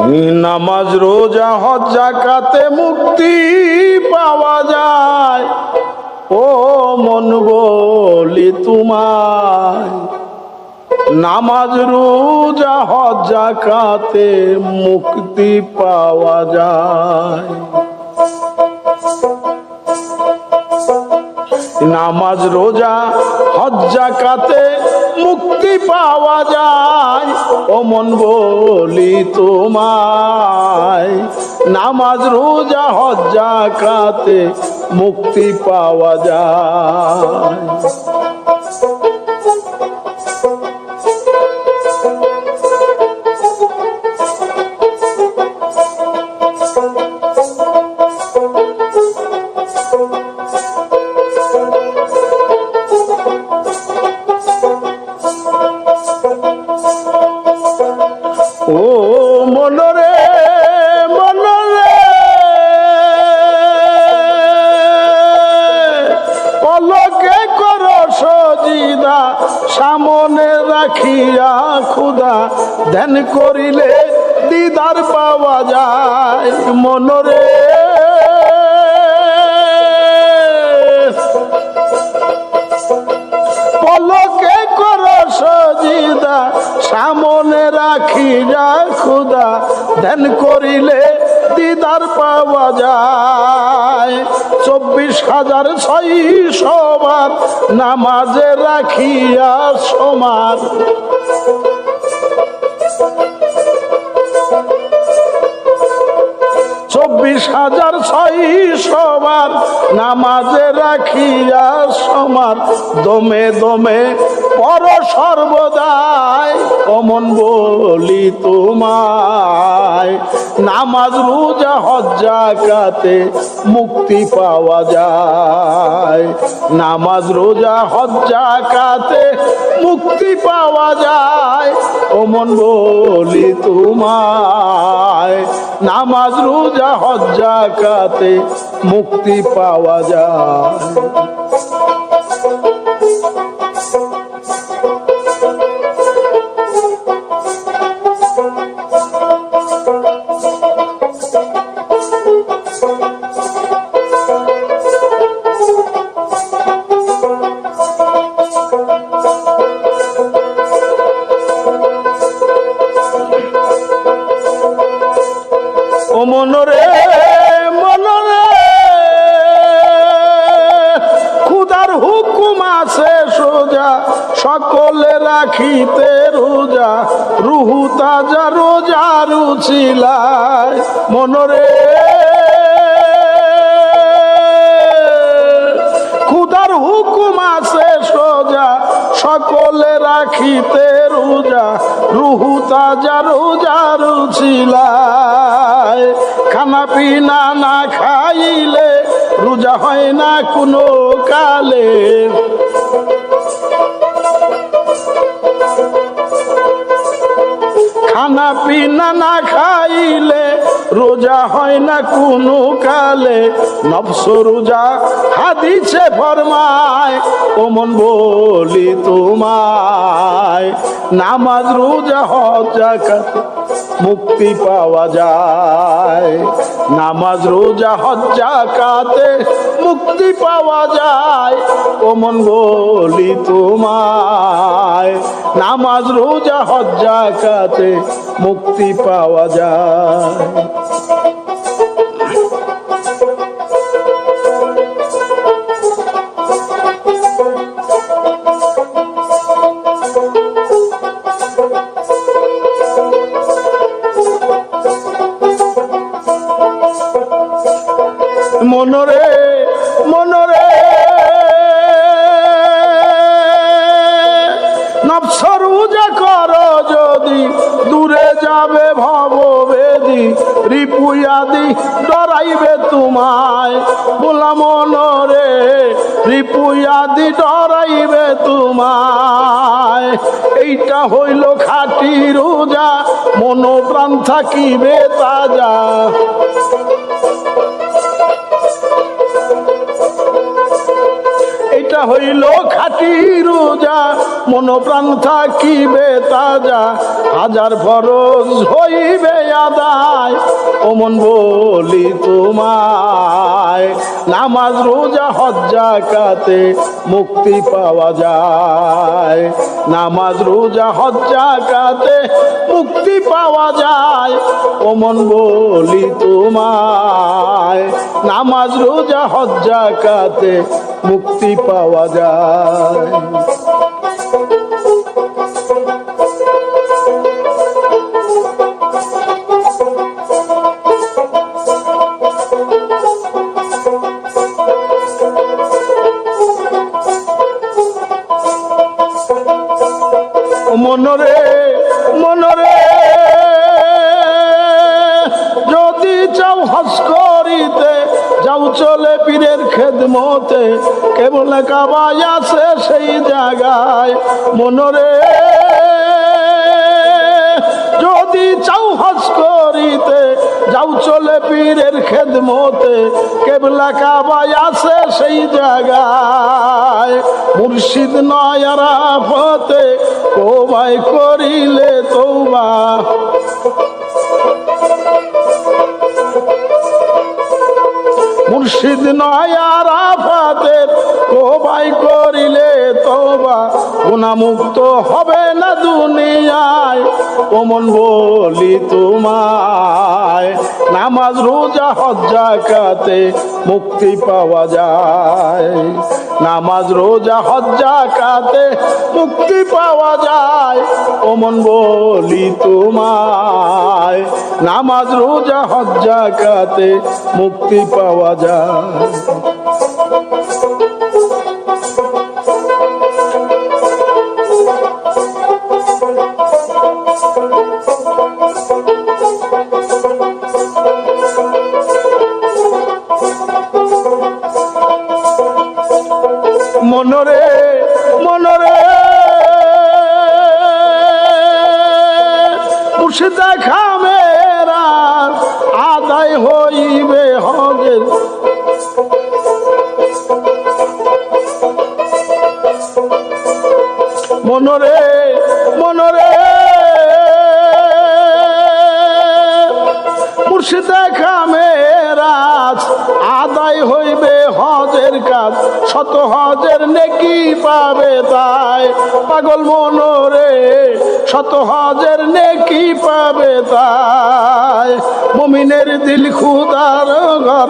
নামাজ রোজা হজ যাকাতে মুক্তি পাওয়া যায়। ও মন বলি তোমায়, নামাজ রোজা হজ যাকাতে মুক্তি পাওয়া যায়। নামাজ রোজা হজ যাকাতে মুক্তি পাওয়া যায়। ও মন বলি তোমায়, নামাজ রোজা হজ যাকাতে মুক্তি পাওয়া যায়। ও মনরে মনরে পলকে করো সজিদা, সামনে রাখিয়া খুদা ধ্যান করিলে দিদার পাওয়া যায়। মনরে পলকে করো সজিদা, সামনে রাখিয়া খুদা ধ্যান করিলে দিদার পাওয়া যায়। 24,600 বার নামাজে রাখিয়া সমার, 24,600 বার নামাজে রাখিয়া সমার, দমে দমে পর সর্বদাই। অমন বলি তোমায়, নামাজ রোজা হজ যাকাতে মুক্তি পাওয়া যায়। নামাজ রোজা হজ যাকাতে মুক্তি পাওয়া যায়। অমন বলি তোমায়, নামাজ রোজা হজ যাকাতে মুক্তি পাওয়া যায়। ও মনরে মনরে খুদার হুকুম আছে সোজা, সকলে রাখিতে রোজা, রুহু তাজা রোজা রুচিলায়। মনরে খুদার হুকুম আছে সোজা, সকলে রাখিতে রোজা, রুহু তাজা রোজা রুচিলায়। খানা পিনা না খাইলে রোজা হয় না কোনো কালে, খানা পিনা না খাইলে রোজা হয় না কোনো কালে। নফস রোজা হাদিসে ফরমায়। ও মন বলি তোমায়, নামাজ রোজা হজ যাকাতে মুক্তি পাওয়া যায়। নামাজ রোজা হজ যাকাতে মুক্তি পাওয়া যায়। ও মন বলি তোমায়, নামাজ রোজা হজ যাকাতে মুক্তি পাওয়া যায়। মনরে মনরে নফস রোজা করো যদি, দূরে যাবে ভববেদী, রিপুয়াদি ডরাইবে তোমায়। বলা মনরে রিপুয়াদি ডরাইবে তোমায়। এইটা হইল খাঁটি রোজা, মন প্রাণ থাকিবে তাজা। এটা হইল খাঁটি রোজা, মন প্রাণ থাকিবে তাজা। হাজার ফরজ হইবে আদায় ওমন বলি তোমায় নামাজ রোজা হজ যাকাতে মুক্তি পাওয়া যায় নামাজ রোজা হজ যাকাতে মুক্তি পাওয়া যায় ওমন বলি তোমায় নামাজ রোজা হজ যাকাতে মুক্তি পাওয়া যায় মনরে মনরে যদি চাও হজ করিতে যাও চলে পীরের খেদমতে কেবল কাবায় আছে সেই জায়গায় মনরে যদি চাও হজ করিতে যাও চলে পীরের খেদমতে কেবলা কাবায় আছে সেই জায়গায় মুর্শিদ নয় আরাফতে কোবাই করিলে তওবা মুর্শিদ নয় আরাফাতের কোবাই করিলে তওবা গুনাহমুক্ত হবে না দুনিয়ায় ওমন বলি তোমায় নামাজ রোজা হজ যাকাতে মুক্তি পাওয়া যায় নামাজ রোজা হজ যাকাতে মুক্তি পাওয়া যায় ওমন বলি তোমায় নামাজ রোজা হজ যাকাতে মুক্তি পাওয়া যায় মনরে মনরে মুর্শিদ দেখা মেরা আদায় হইবে হজের মনরে মনরে মুর্শিদ দেখা মেরাজ আদায় হইবে হজের কাজ শত হজের নেকি পাবে তাই পাগল মনরে শত হজের নেকি পাবে তাই মুমিনের দিল খুদার ঘর